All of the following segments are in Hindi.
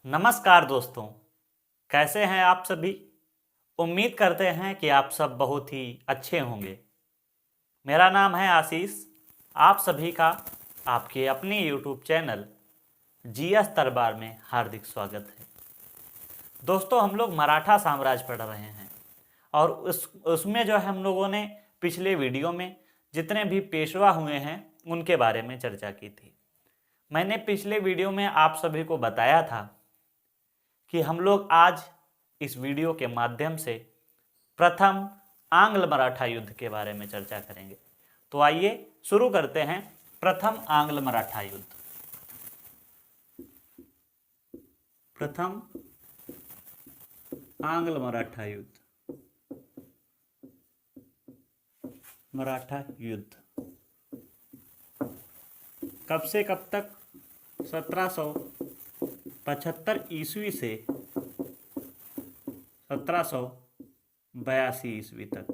नमस्कार दोस्तों, कैसे हैं आप सभी। उम्मीद करते हैं कि आप सब बहुत ही अच्छे होंगे। मेरा नाम है आशीष। आप सभी का आपके अपने YouTube चैनल जीएस दरबार में हार्दिक स्वागत है। दोस्तों, हम लोग मराठा साम्राज्य पढ़ रहे हैं और उसमें जो है हम लोगों ने पिछले वीडियो में जितने भी पेशवा हुए हैं उनके बारे में चर्चा की थी। मैंने पिछले वीडियो में आप सभी को बताया था कि हम लोग आज इस वीडियो के माध्यम से प्रथम आंग्ल मराठा युद्ध के बारे में चर्चा करेंगे। तो आइए शुरू करते हैं प्रथम आंग्ल मराठा युद्ध। प्रथम आंग्ल मराठा युद्ध। मराठा युद्ध कब से कब तक? 1775 ईस्वी से 1782 ईस्वी तक।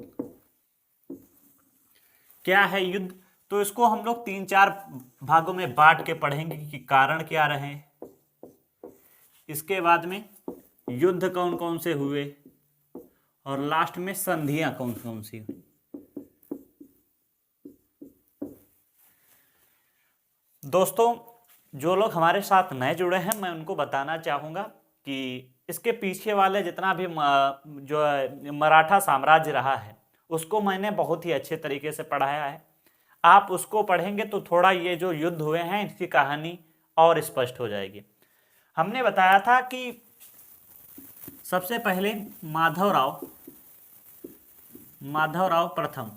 क्या है युद्ध? तो इसको हम लोग 3-4 भागों में बांट के पढ़ेंगे कि कारण क्या रहे, इसके बाद में युद्ध कौन कौन से हुए और लास्ट में संधियां कौन कौन सी हुई। दोस्तों, जो लोग हमारे साथ नए जुड़े हैं, मैं उनको बताना चाहूँगा कि इसके पीछे वाले जितना भी जो मराठा साम्राज्य रहा है उसको मैंने बहुत ही अच्छे तरीके से पढ़ाया है। आप उसको पढ़ेंगे तो थोड़ा ये जो युद्ध हुए हैं इसकी कहानी और स्पष्ट हो जाएगी। हमने बताया था कि सबसे पहले माधवराव प्रथम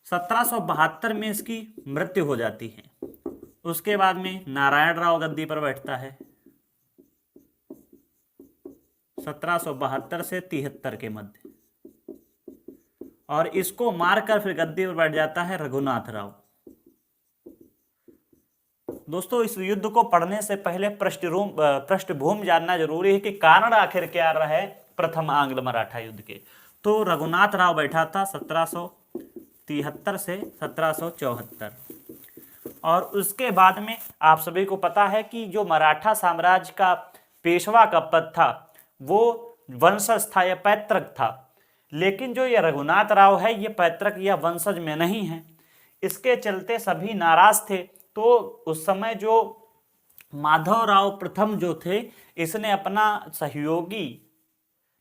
1772 में इसकी मृत्यु हो जाती है। उसके बाद में नारायण राव गद्दी पर बैठता है 1772 से 73 के मध्य, और इसको मारकर फिर गद्दी पर बैठ जाता है रघुनाथ राव। दोस्तों, इस युद्ध को पढ़ने से पहले पृष्ठभूमि जानना जरूरी है कि कारण आखिर क्या रहे प्रथम आंग्ल मराठा युद्ध के। तो रघुनाथ राव बैठा था 1773 से 1774, और उसके बाद में आप सभी को पता है कि जो मराठा साम्राज्य का पेशवा का पद था वो वंशज था या पैतृक था, लेकिन जो ये रघुनाथ राव है ये पैतृक या वंशज में नहीं है। इसके चलते सभी नाराज थे। तो उस समय जो माधवराव प्रथम जो थे, इसने अपना सहयोगी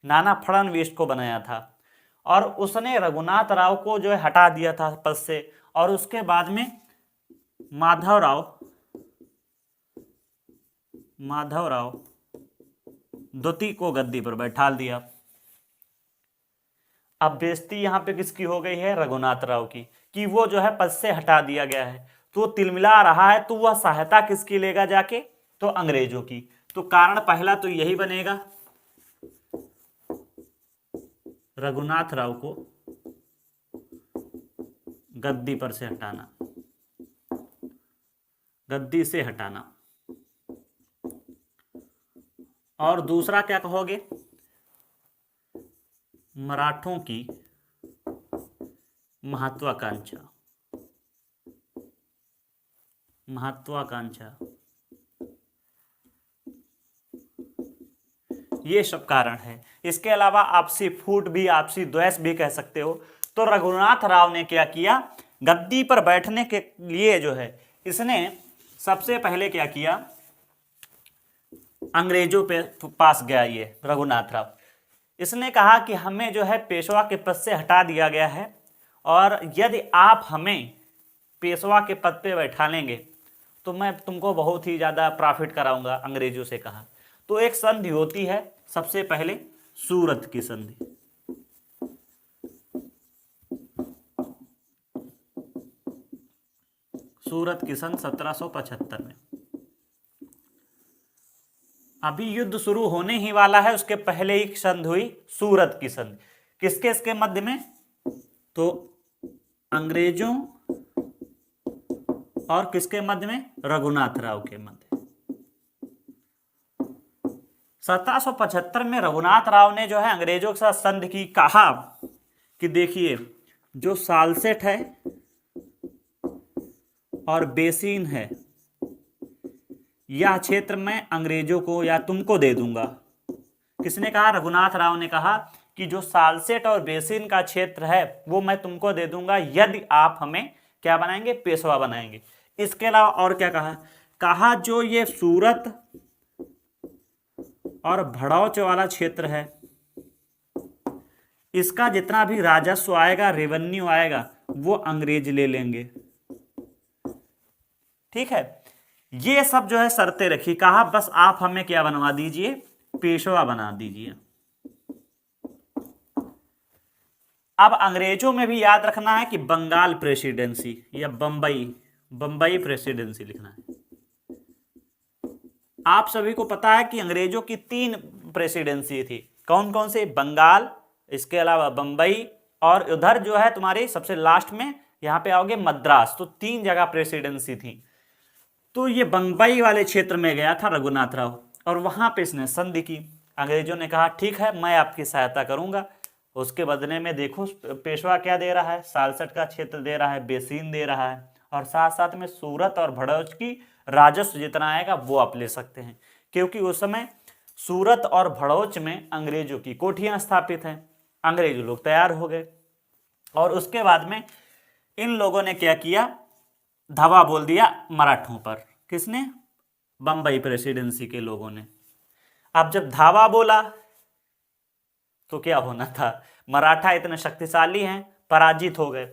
नाना फड़नवीस को बनाया था और उसने रघुनाथ राव को जो है हटा दिया था पद से, और उसके बाद में माधवराव द्वितीय को गद्दी पर बैठा दिया। अब बेइज्जती यहां पे किसकी हो गई है? रघुनाथ राव की, कि वो जो है पद से हटा दिया गया है। तो तिलमिला रहा है, तो वह सहायता किसकी लेगा जाके? तो अंग्रेजों की। तो कारण पहला तो यही बनेगा, रघुनाथ राव को गद्दी पर से हटाना, गद्दी से हटाना। और दूसरा क्या कहोगे? मराठों की महत्वाकांक्षा। ये सब कारण है। इसके अलावा आपसी फूट भी, आपसी द्वेष भी कह सकते हो। तो रघुनाथ राव ने क्या किया? गद्दी पर बैठने के लिए जो है इसने सबसे पहले क्या किया? अंग्रेजों पे पास गया ये रघुनाथ राव। इसने कहा कि हमें जो है पेशवा के पद से हटा दिया गया है, और यदि आप हमें पेशवा के पद पे बैठा लेंगे तो मैं तुमको बहुत ही ज़्यादा प्रॉफिट कराऊंगा, अंग्रेजों से कहा। तो एक संधि होती है सबसे पहले, सूरत की संधि। सूरत की सन 1775 में। अभी युद्ध शुरू होने ही वाला है, उसके पहले ही संधि हुई सूरत की संधि। किसके इसके मध्य में? तो अंग्रेजों और किसके मध्य में? रघुनाथ राव के मध्य। 1775 में रघुनाथ राव ने जो है अंग्रेजों के साथ संधि की। कहा कि देखिए, जो सालसेट है और बेसिन है यह क्षेत्र मैं अंग्रेजों को या तुमको दे दूंगा। किसने कहा? रघुनाथ राव ने कहा कि जो सालसेट और बेसिन का क्षेत्र है वो मैं तुमको दे दूंगा यदि आप हमें क्या बनाएंगे? पेशवा बनाएंगे। इसके अलावा और क्या कहा? कहा जो ये सूरत और भड़ौच वाला क्षेत्र है इसका जितना भी राजस्व आएगा, रेवेन्यू आएगा, वो अंग्रेज ले लेंगे। ठीक है, ये सब जो है शर्तें रखी। कहा बस आप हमें क्या बनवा दीजिए? पेशवा बना दीजिए। अब अंग्रेजों में भी याद रखना है कि बंगाल प्रेसिडेंसी या बंबई प्रेसिडेंसी लिखना है। आप सभी को पता है कि अंग्रेजों की 3 प्रेसिडेंसी थी। कौन कौन से? बंगाल, इसके अलावा बंबई, और उधर जो है तुम्हारी सबसे लास्ट में यहां पे आओगे मद्रास। तो 3 जगह प्रेसिडेंसी थी। तो ये बंबई वाले क्षेत्र में गया था रघुनाथ राव और वहां पे इसने संधि की। अंग्रेजों ने कहा ठीक है मैं आपकी सहायता करूंगा, उसके बदले में देखो पेशवा क्या दे रहा है, सालसठ का क्षेत्र दे रहा है, बेसिन दे रहा है, और साथ साथ में सूरत और भड़ौच की राजस्व जितना आएगा वो आप ले सकते हैं। क्योंकि उस समय सूरत और भड़ौच में अंग्रेजों की कोठियां स्थापित हैं। अंग्रेज लोग तैयार हो गए और उसके बाद में इन लोगों ने क्या किया? धावा बोल दिया मराठों पर। किसने? बंबई प्रेसिडेंसी के लोगों ने। अब जब धावा बोला तो क्या होना था? मराठा इतने शक्तिशाली हैं, पराजित हो गए।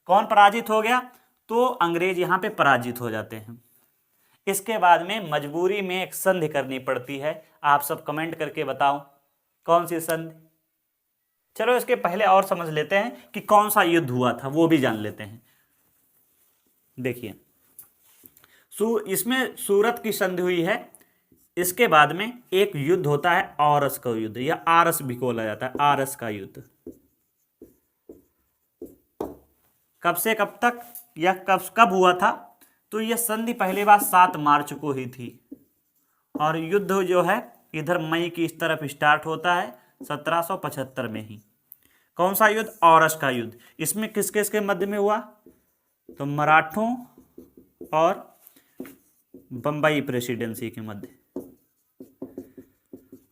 कौन पराजित हो गया? तो अंग्रेज यहां पे पराजित हो जाते हैं। इसके बाद में मजबूरी में एक संधि करनी पड़ती है। आप सब कमेंट करके बताओ कौन सी संधि। चलो इसके पहले और समझ लेते हैं कि कौन सा युद्ध हुआ था, वो भी जान लेते हैं। देखिए इसमें सूरत की संधि हुई है। इसके बाद में एक युद्ध होता है औरस का युद्ध, या आरस भी बोला जाता है, आरस का युद्ध। कब से कब तक या कब हुआ था? तो यह संधि पहली बार 7 मार्च को ही थी और युद्ध जो है इधर मई की इस तरफ स्टार्ट होता है 1775 में ही। कौन सा युद्ध? औरस का युद्ध। इसमें किस किस के मध्य में हुआ? तो मराठों और बंबई प्रेसिडेंसी के मध्य।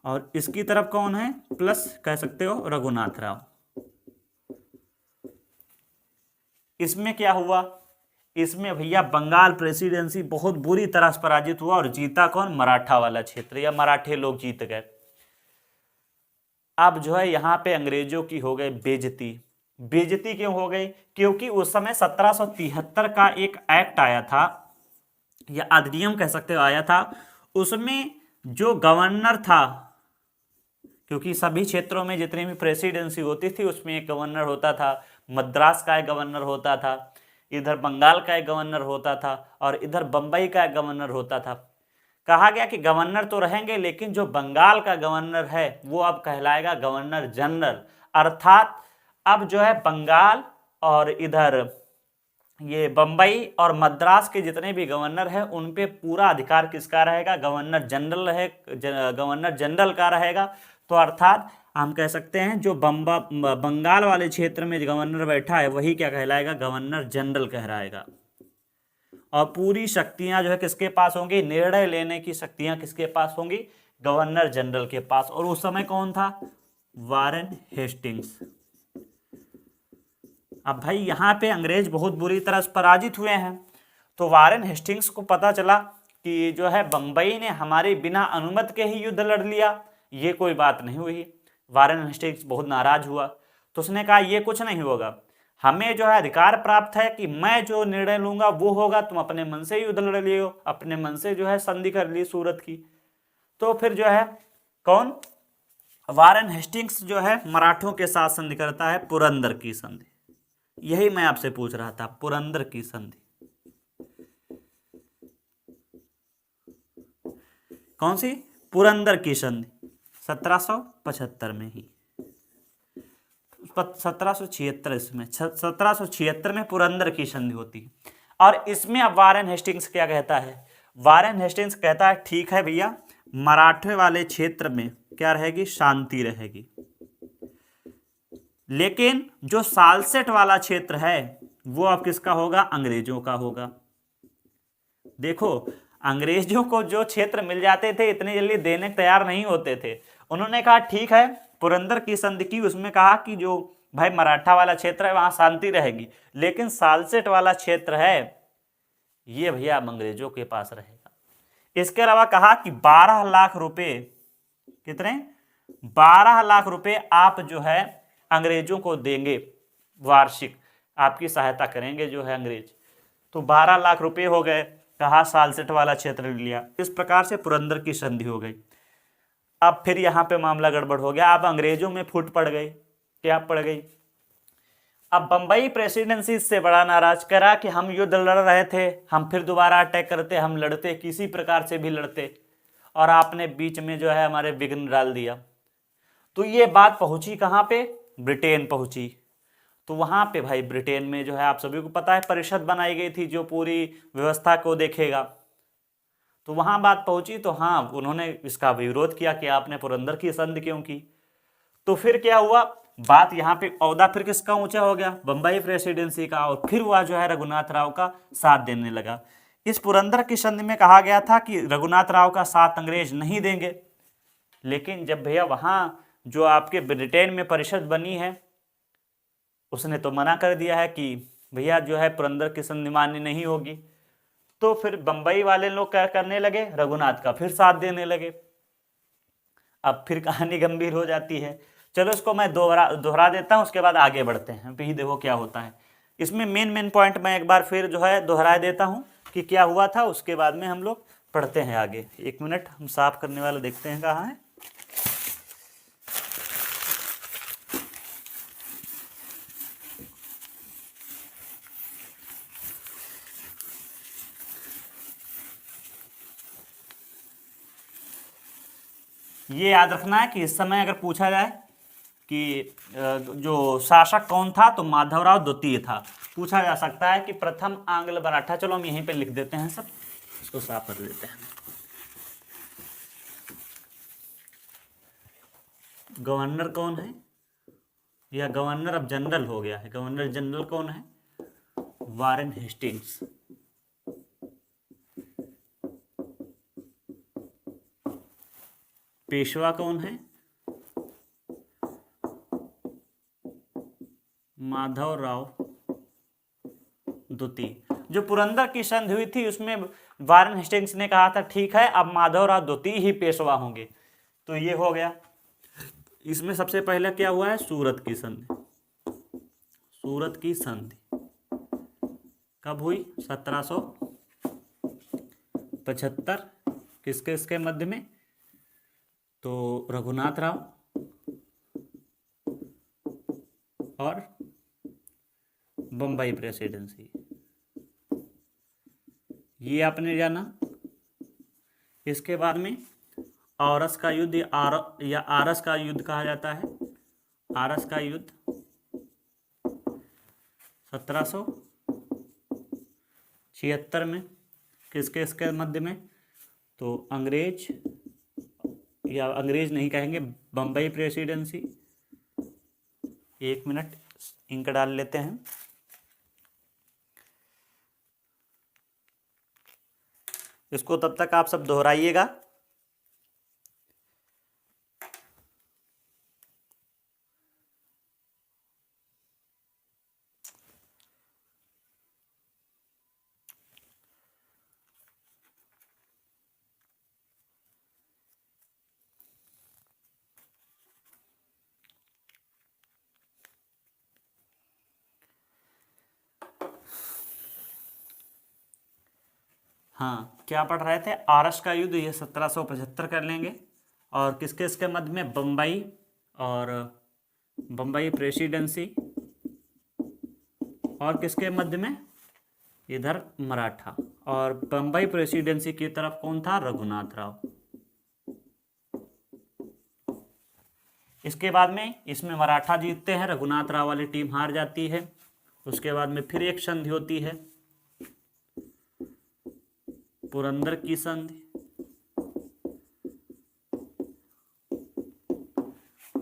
और इसकी तरफ कौन है? प्लस कह सकते हो रघुनाथ राव। इसमें क्या हुआ? इसमें भैया बंगाल प्रेसिडेंसी बहुत बुरी तरह से पराजित हुआ और जीता कौन? मराठा वाला क्षेत्र, या मराठे लोग जीत गए। अब जो है यहां पे अंग्रेजों की हो गई बेइज्जती। बेइज्जती क्यों हो गई? क्योंकि उस समय 1773 का एक एक्ट आया था, या अधिनियम कह सकते हो आया था। उसमें जो गवर्नर था, क्योंकि सभी क्षेत्रों में जितनी भी प्रेसिडेंसी होती थी उसमें एक गवर्नर होता था। मद्रास का एक गवर्नर होता था, इधर बंगाल का एक गवर्नर होता था, और इधर बंबई का एक गवर्नर होता था। कहा गया कि गवर्नर तो रहेंगे लेकिन जो बंगाल का गवर्नर है वो अब कहलाएगा गवर्नर जनरल। अर्थात अब जो है बंगाल और इधर ये बंबई और मद्रास के जितने भी गवर्नर हैं उन पे पूरा अधिकार किसका रहेगा? गवर्नर जनरल का रहेगा। तो अर्थात हम कह सकते हैं जो बंगाल वाले क्षेत्र में गवर्नर बैठा है वही क्या कहलाएगा? गवर्नर जनरल कहलाएगा। और पूरी शक्तियां जो है किसके पास होंगी? निर्णय लेने की शक्तियां किसके पास होंगी? गवर्नर जनरल के पास। और उस समय कौन था? Warren Hastings. अब भाई यहाँ पे अंग्रेज बहुत बुरी तरह से पराजित हुए हैं। तो वारेन हेस्टिंग्स को पता चला कि जो है बंबई ने हमारे बिना अनुमति के ही युद्ध लड़ लिया, ये कोई बात नहीं हुई। वारेन हेस्टिंग्स बहुत नाराज हुआ। तो उसने कहा ये कुछ नहीं होगा, हमें जो है अधिकार प्राप्त है कि मैं जो निर्णय लूंगा वो होगा, तुम अपने मन से युद्ध लड़ लियो, अपने मन से जो है संधि कर ली सूरत की। तो फिर जो है कौन? वारेन हेस्टिंग्स जो है मराठों के साथ संधि करता है, पुरंदर की संधि। यही मैं आपसे पूछ रहा था, पुरंदर की संधि। कौन सी? पुरंदर की संधि 1775 में ही, 1776 इसमें 1776 में पुरंदर की संधि होती है। और इसमें अब वारेन हेस्टिंग्स क्या कहता है? वारेन हेस्टिंग्स कहता है ठीक है भैया, मराठे वाले क्षेत्र में क्या रहेगी? शांति रहेगी, लेकिन जो सालसेट वाला क्षेत्र है वो अब किसका होगा? अंग्रेजों का होगा। देखो अंग्रेजों को जो क्षेत्र मिल जाते थे इतनी जल्दी देने को तैयार नहीं होते थे। उन्होंने कहा ठीक है, पुरंदर की संधि की, उसमें कहा कि जो भाई मराठा वाला क्षेत्र है वहां शांति रहेगी, लेकिन सालसेट वाला क्षेत्र है ये भैया अंग्रेजों के पास रहेगा। इसके अलावा कहा कि 12 लाख रुपए, कितने, 12 लाख रुपए आप जो है अंग्रेजों को देंगे, वार्षिक आपकी सहायता करेंगे जो है अंग्रेज। तो 12 लाख रुपए हो गए, कहा सालसेट वाला क्षेत्र लिया। इस प्रकार से पुरंदर की संधि हो गई। अब फिर यहाँ पे मामला गड़बड़ हो गया, अब अंग्रेजों में फूट पड़ गई। क्या पड़ गई? अब बंबई प्रेसिडेंसी इससे बड़ा नाराज, करा कि हम युद्ध लड़ रहे थे, हम फिर दोबारा अटैक करते, हम लड़ते, किसी प्रकार से भी लड़ते, और आपने बीच में जो है हमारे विघ्न डाल दिया। तो ये बात पहुंची कहाँ पे? ब्रिटेन पहुंची। तो वहां पे भाई ब्रिटेन में जो है आप सभी को पता है परिषद बनाई गई थी जो पूरी व्यवस्था को देखेगा। तो वहां बात पहुंची, तो हाँ उन्होंने इसका विरोध किया कि आपने पुरंदर की संधि क्यों की। तो फिर क्या हुआ, बात यहाँ पे औदा फिर किसका ऊंचा हो गया? बंबई प्रेसिडेंसी का। और फिर वह जो है रघुनाथ राव का साथ देने लगा। इस पुरंदर की संधि में कहा गया था कि रघुनाथ राव का साथ अंग्रेज नहीं देंगे, लेकिन जब भैया वहां जो आपके ब्रिटेन में परिषद बनी है उसने तो मना कर दिया है कि भैया जो है पुरंदर की संधि मान्य नहीं होगी। तो फिर बंबई वाले लोग क्या करने लगे? रघुनाथ का फिर साथ देने लगे। अब फिर कहानी गंभीर हो जाती है। चलो इसको मैं दोहरा देता हूं, उसके बाद आगे बढ़ते हैं, फिर देखो क्या होता है। इसमें मेन पॉइंट मैं एक बार फिर जो है दोहरा देता हूं कि क्या हुआ था, उसके बाद में हम लोग पढ़ते हैं आगे। एक मिनट, हम साफ करने वाला देखते हैं कहाँ है। ये याद रखना है कि इस समय अगर पूछा जाए कि जो शासक कौन था, तो माधवराव द्वितीय था। पूछा जा सकता है कि प्रथम आंग्ल मराठा। चलो हम यहीं पे लिख देते हैं, सब इसको साफ कर देते हैं। गवर्नर कौन है, या गवर्नर अब जनरल हो गया है, गवर्नर जनरल कौन है? Warren Hastings. पेशवा कौन है? माधवराव द्वितीय। जो पुरंदर की संधि हुई थी उसमें वारेन हेस्टिंग्स ने कहा था ठीक है अब माधवराव द्वितीय ही पेशवा होंगे। तो ये हो गया। इसमें सबसे पहले क्या हुआ है? सूरत की संधि। सूरत की संधि कब हुई? 1775। किसके इसके मध्य में? तो रघुनाथ राव और बंबई प्रेसिडेंसी, ये आपने जाना। इसके बाद में आरस का युद्ध या आरस का युद्ध कहा जाता है। आरस का युद्ध 1776 में। किसके इसके मध्य में? तो अंग्रेज, या अंग्रेज नहीं कहेंगे, बंबई प्रेसिडेंसी। एक मिनट इंक डाल लेते हैं। इसको तब तक आप सब दोहराइएगा। हाँ, क्या पढ़ रहे थे? आरस का युद्ध, ये 1775 कर लेंगे। और किसके इसके मध्य में? बम्बई और बम्बई प्रेसिडेंसी। और किसके मध्य में? इधर मराठा। और बम्बई प्रेसिडेंसी की तरफ कौन था? रघुनाथ राव। इसके बाद में इसमें मराठा जीतते हैं, रघुनाथ राव वाली टीम हार जाती है। उसके बाद में फिर एक संधि होती है, पुरंदर की संधि।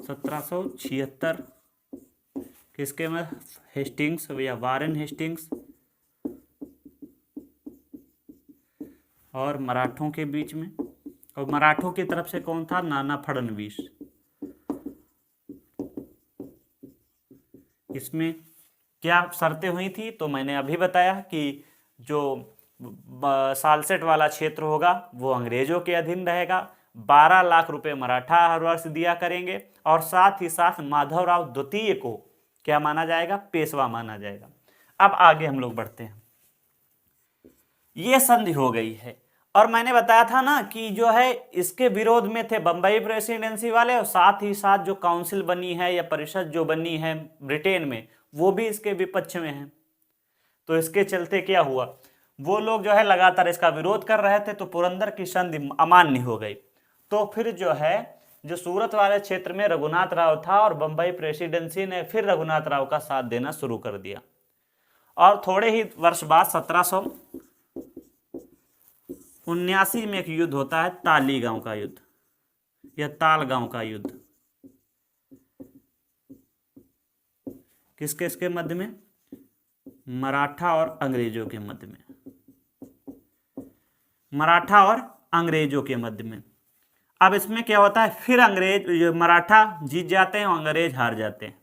1776। किसके में? हेस्टिंग्स या वारेन हेस्टिंग्स। और मराठों के बीच में। और मराठों की तरफ से कौन था? नाना फडणवीस। इसमें क्या शर्तें हुई थी? तो मैंने अभी बताया कि जो सालसेट वाला क्षेत्र होगा वो अंग्रेजों के अधीन रहेगा, 12 लाख रुपए मराठा हर वर्ष दिया करेंगे, और साथ ही साथ माधवराव द्वितीय को क्या माना जाएगा? पेशवा माना जाएगा। अब आगे हम लोग बढ़ते हैं। ये संधि हो गई है, और मैंने बताया था ना कि जो है इसके विरोध में थे बंबई प्रेसिडेंसी वाले, और साथ ही साथ जो काउंसिल बनी है या परिषद जो बनी है ब्रिटेन में, वो भी इसके विपक्ष में है। तो इसके चलते क्या हुआ, वो लोग जो है लगातार इसका विरोध कर रहे थे, तो पुरंदर की संधि अमान्य हो गई। तो फिर जो है जो सूरत वाले क्षेत्र में रघुनाथ राव था, और बंबई प्रेसिडेंसी ने फिर रघुनाथ राव का साथ देना शुरू कर दिया। और थोड़े ही वर्ष बाद 1779 में एक युद्ध होता है, तालीगांव का युद्ध या तालगांव का युद्ध। किसके इसके मध्य में? मराठा और अंग्रेजों के मध्य में। मराठा और अंग्रेजों के मध्य में। अब इसमें क्या होता है, फिर मराठा जीत जाते हैं और अंग्रेज हार जाते हैं।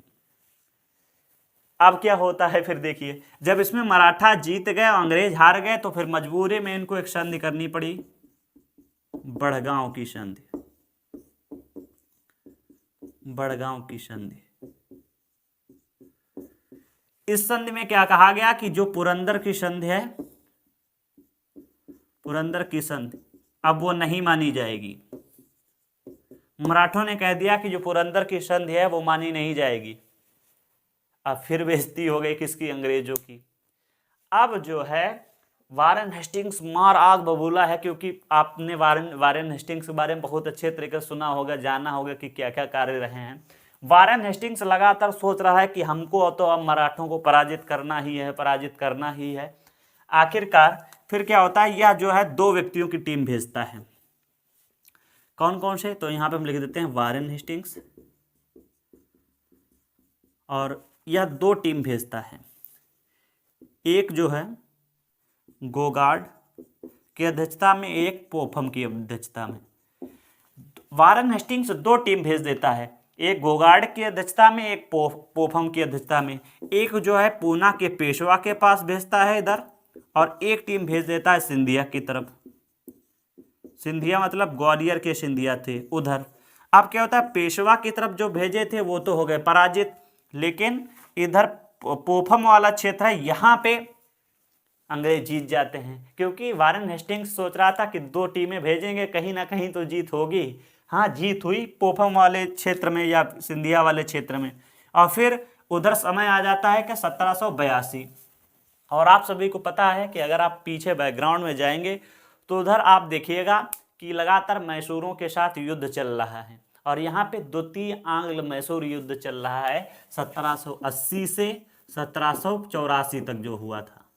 अब क्या होता है फिर देखिए, जब इसमें मराठा जीत गए और अंग्रेज हार गए, तो फिर मजबूरी में इनको एक संधि करनी पड़ी, बड़गांव की संधि। बड़गांव की संधि। इस संधि में क्या कहा गया कि जो पुरंदर की संधि है, पुरंदर की संधि अब वो नहीं मानी जाएगी। मराठों ने कह दिया कि जो पुरंदर की संधि है वो मानी नहीं जाएगी। अब फिर बेइज्जती हो गई किसकी? अंग्रेजों की। अब जो है वारेन हेस्टिंग्स मार आग बबूला है, क्योंकि आपने वारेन हेस्टिंग्स के बारे में बहुत अच्छे तरीके से सुना होगा, जाना होगा कि क्या क्या कार्य रहे हैं। वारेन हेस्टिंग्स लगातार सोच रहा है कि हमको तो अब मराठों को पराजित करना ही है, पराजित करना ही है। आखिरकार फिर क्या होता है, यह जो है 2 व्यक्तियों की टीम भेजता है। कौन कौन से? तो यहाँ पे हम लिख देते हैं वारेन हेस्टिंग्स, और यह 2 टीम भेजता है। एक जो है गोगार्ड की अध्यक्षता में, एक पोफम की अध्यक्षता में। वारेन हेस्टिंग्स 2 टीम भेज देता है, एक गोगार्ड की अध्यक्षता में, एक पोफम की अध्यक्षता में। एक जो है पूना के पेशवा के पास भेजता है इधर, और एक टीम भेज देता है सिंधिया की तरफ। सिंधिया मतलब ग्वालियर के सिंधिया थे उधर। अब क्या होता है, पेशवा की तरफ जो भेजे थे वो तो हो गए पराजित, लेकिन इधर पोफम वाला क्षेत्र है, यहाँ पे अंग्रेज जीत जाते हैं, क्योंकि वारेन हेस्टिंग्स सोच रहा था कि 2 टीमें भेजेंगे, कहीं ना कहीं तो जीत होगी। हाँ, जीत हुई पोफम वाले क्षेत्र में या सिंधिया वाले क्षेत्र में। और फिर उधर समय आ जाता है कि 1782, और आप सभी को पता है कि अगर आप पीछे बैकग्राउंड में जाएंगे तो उधर आप देखिएगा कि लगातार मैसूरों के साथ युद्ध चल रहा है, और यहाँ पे द्वितीय आंग्ल मैसूर युद्ध चल रहा है 1780 से 1784 तक जो हुआ था,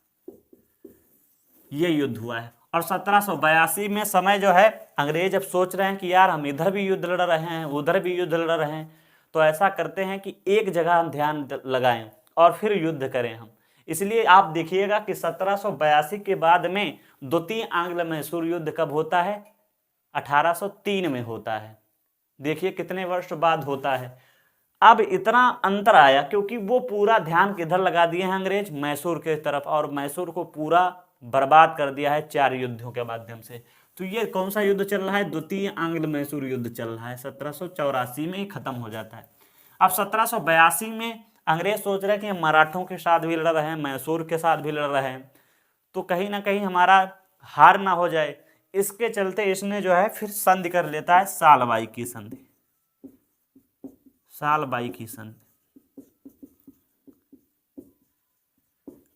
ये युद्ध हुआ है। और 1782 में समय जो है अंग्रेज अब सोच रहे हैं कि यार हम इधर भी युद्ध लड़ रहे हैं, उधर भी युद्ध लड़ रहे हैं, तो ऐसा करते हैं कि एक जगह हम ध्यान लगाएं और फिर युद्ध करें हम। इसलिए आप देखिएगा कि 1782 के बाद में द्वितीय आंग्ल मैसूर युद्ध कब होता है? 1803 में होता है। देखिए कितने वर्ष बाद होता है। अब इतना अंतर आया क्योंकि वो पूरा ध्यान किधर लगा दिए हैं अंग्रेज? मैसूर के तरफ, और मैसूर को पूरा बर्बाद कर दिया है 4 युद्धों के माध्यम से। तो ये कौन सा युद्ध चल रहा है? द्वितीय आंग्ल मैसूर युद्ध चल रहा है, 1784 में ही खत्म हो जाता है। अब 1782 में अंग्रेज सोच रहे हैं कि हम मराठों के साथ भी लड़ रहे हैं, मैसूर के साथ भी लड़ रहे हैं, तो कहीं ना कहीं हमारा हार ना हो जाए। इसके चलते इसने जो है फिर संधि कर लेता है, सालबाई की संधि। सालबाई की संधि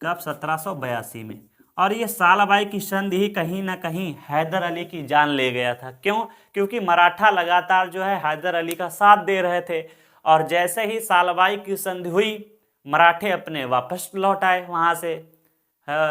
कब? 1782 में। और ये सालबाई की संधि ही कहीं ना कहीं हैदर अली की जान ले गया था। क्यों? क्योंकि मराठा लगातार जो है हैदर अली का साथ दे रहे थे, और जैसे ही सालबाई की संधि हुई, मराठे अपने वापस लौट आए वहाँ से,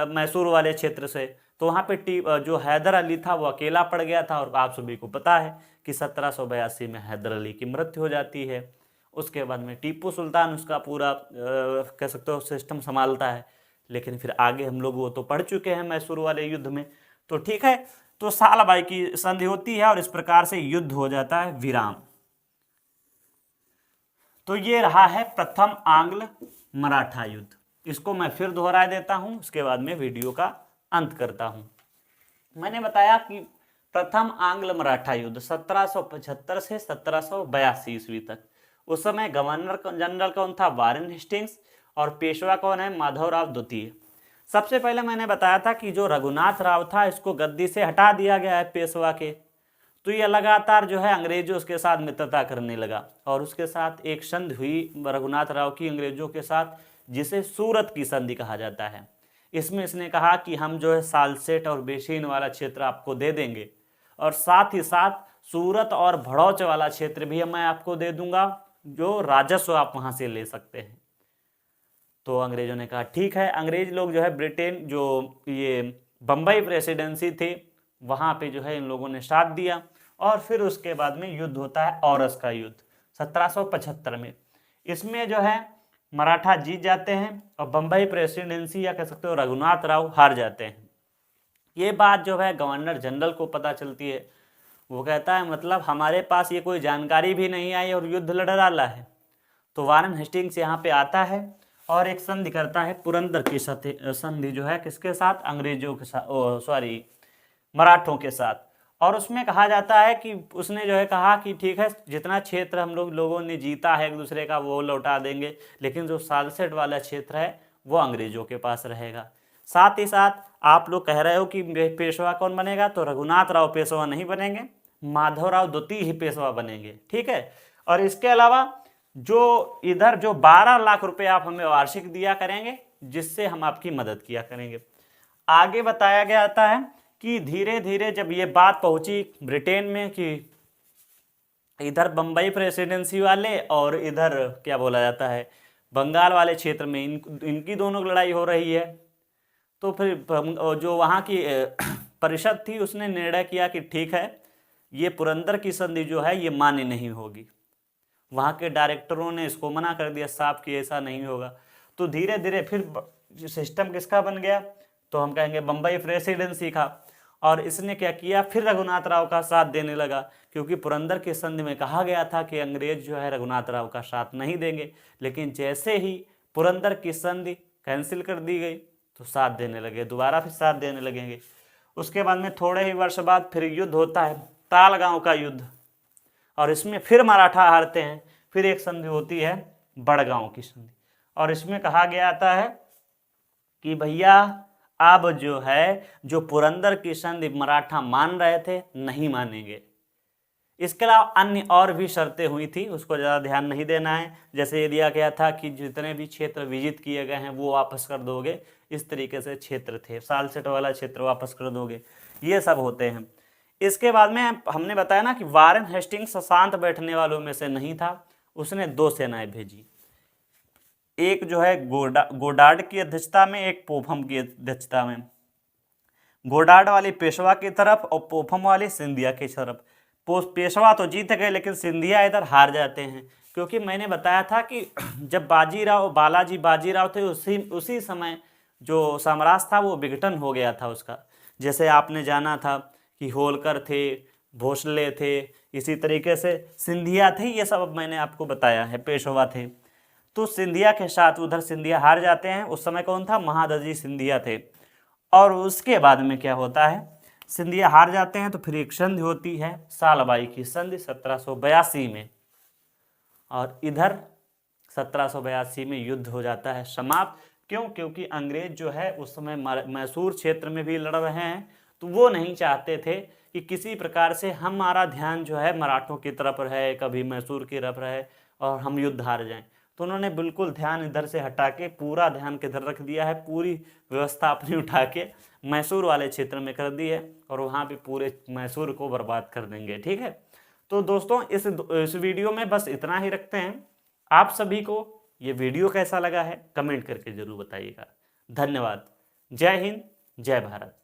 मैसूर वाले क्षेत्र से। तो वहाँ पे जो हैदर अली था वो अकेला पड़ गया था, और आप सभी को पता है कि 1782 में हैदर अली की मृत्यु हो जाती है। उसके बाद में टीपू सुल्तान उसका पूरा कह सकते हो सिस्टम संभालता है। लेकिन फिर आगे हम लोग वो तो पढ़ चुके हैं मैसूर वाले युद्ध में। तो ठीक है, तो सालबाई की संधि होती है और इस प्रकार से युद्ध हो जाता है विराम। तो ये रहा है प्रथम आंग्ल मराठा युद्ध। इसको मैं फिर दोहरा देता हूं, उसके बाद में वीडियो का अंत करता हूं। मैंने बताया कि प्रथम आंग्ल मराठा युद्ध 1775 से 1782 ईस्वी तक। उस समय गवर्नर जनरल कौन था? वारेन हेस्टिंग्स, और पेशवा कौन है? माधवराव द्वितीय। सबसे पहले मैंने बताया था कि जो रघुनाथ राव था इसको गद्दी से हटा दिया गया है पेशवा के। तो ये लगातार जो है अंग्रेजों के साथ मित्रता करने लगा और उसके साथ एक संधि हुई रघुनाथ राव की अंग्रेजों के साथ, जिसे सूरत की संधि कहा जाता है। इसमें इसने कहा कि हम जो है सालसेट और बेशीन वाला क्षेत्र आपको दे देंगे और साथ ही साथ सूरत और भड़ौच वाला क्षेत्र भी मैं आपको दे दूंगा, जो राजस्व आप वहां से ले सकते हैं। तो अंग्रेजों ने कहा ठीक है। अंग्रेज लोग जो है ब्रिटेन, जो ये बम्बई प्रेसिडेंसी थी, वहां पे जो है इन लोगों ने साथ दिया और फिर उसके बाद में युद्ध होता है औरस का युद्ध 1775 में। इसमें जो है मराठा जीत जाते हैं और बम्बई प्रेसिडेंसी या कह सकते हो रघुनाथ राव हार जाते हैं। ये बात जो है गवर्नर जनरल को पता चलती है। वो कहता है मतलब हमारे पास ये कोई जानकारी भी नहीं आई और युद्ध लड़ डाला है। तो वारेन हेस्टिंग्स यहाँ पे आता है और एक संधि करता है पुरंदर की संधि जो है किसके साथ? अंग्रेजों के साथ, मराठों के साथ। और उसमें कहा जाता है कि उसने जो है कहा कि ठीक है, जितना क्षेत्र हम लोगों ने जीता है एक दूसरे का वो लौटा देंगे, लेकिन जो सालसेट वाला क्षेत्र है वो अंग्रेजों के पास रहेगा। साथ ही साथ आप लोग कह रहे हो कि पेशवा कौन बनेगा? तो रघुनाथ राव पेशवा नहीं बनेंगे, माधवराव द्वितीय ही पेशवा बनेंगे, ठीक है। और इसके अलावा जो इधर जो 12 लाख रुपए आप हमें वार्षिक दिया करेंगे, जिससे हम आपकी मदद किया करेंगे। आगे बताया गया आता है कि धीरे धीरे जब ये बात पहुंची ब्रिटेन में कि इधर बम्बई प्रेसिडेंसी वाले और इधर क्या बोला जाता है बंगाल वाले क्षेत्र में इनकी दोनों की लड़ाई हो रही है, तो फिर जो वहाँ की परिषद थी उसने निर्णय किया कि ठीक है, ये पुरंदर की संधि जो है ये मान्य नहीं होगी। वहाँ के डायरेक्टरों ने इसको मना कर दिया साफ कि ऐसा नहीं होगा। तो धीरे धीरे फिर सिस्टम किसका बन गया? तो हम कहेंगे बम्बई प्रेसिडेंसी का। और इसने क्या किया? फिर रघुनाथ राव का साथ देने लगा, क्योंकि पुरंदर की संधि में कहा गया था कि अंग्रेज जो है रघुनाथ राव का साथ नहीं देंगे। लेकिन जैसे ही पुरंदर की संधि कैंसिल कर दी गई तो साथ देने लगे, दोबारा फिर साथ देने लगेंगे। उसके बाद में थोड़े ही वर्ष बाद फिर युद्ध होता है तालगांव का युद्ध, और इसमें फिर मराठा हारते हैं। फिर एक संधि होती है बड़गांव की संधि, और इसमें कहा गया आता है कि भैया अब जो है जो पुरंदर की संधि मराठा मान रहे थे नहीं मानेंगे। इसके अलावा अन्य और भी शर्तें हुई थी, उसको ज़्यादा ध्यान नहीं देना है। जैसे ये दिया गया था कि जितने भी क्षेत्र विजित किए गए हैं वो वापस कर दोगे, इस तरीके से क्षेत्र थे, सालसेट वाला क्षेत्र वापस कर दोगे, ये सब होते हैं। इसके बाद में हमने बताया ना कि वारेन हेस्टिंग्स शांत बैठने वालों में से नहीं था, उसने 2 सेनाएं भेजी। एक जो है गोडार्ड की अध्यक्षता में, एक पोफम की अध्यक्षता में। गोडार्ड वाली पेशवा की तरफ और पोफम वाली सिंधिया की तरफ। पेशवा तो जीत गए लेकिन सिंधिया इधर हार जाते हैं, क्योंकि मैंने बताया था कि जब बालाजी बाजीराव थे उसी समय जो साम्राज्य था वो विघटन हो गया था उसका। जैसे आपने जाना था कि होलकर थे, भोसले थे, इसी तरीके से सिंधिया थे, ये सब मैंने आपको बताया है, पेशवा थे। तो सिंधिया के साथ उधर सिंधिया हार जाते हैं। उस समय कौन था? महादजी सिंधिया थे। और उसके बाद में क्या होता है? सिंधिया हार जाते हैं तो फिर एक संधि होती है सालबाई की संधि 1782 में, और इधर 1782 में युद्ध हो जाता है समाप्त। क्यों? क्योंकि अंग्रेज जो है उस समय मैसूर क्षेत्र में भी लड़ रहे हैं, तो वो नहीं चाहते थे कि किसी प्रकार से हमारा ध्यान जो है मराठों की तरफ रहे, कभी मैसूर की तरफ रहे और हम युद्ध हार जाएं। तो उन्होंने बिल्कुल ध्यान इधर से हटा के पूरा ध्यान किधर रख दिया है, पूरी व्यवस्था अपनी उठा के मैसूर वाले क्षेत्र में कर दी है, और वहाँ पे पूरे मैसूर को बर्बाद कर देंगे, ठीक है। तो दोस्तों इस वीडियो में बस इतना ही रखते हैं। आप सभी को ये वीडियो कैसा लगा है कमेंट करके जरूर बताइएगा। धन्यवाद। जय हिंद, जय भारत।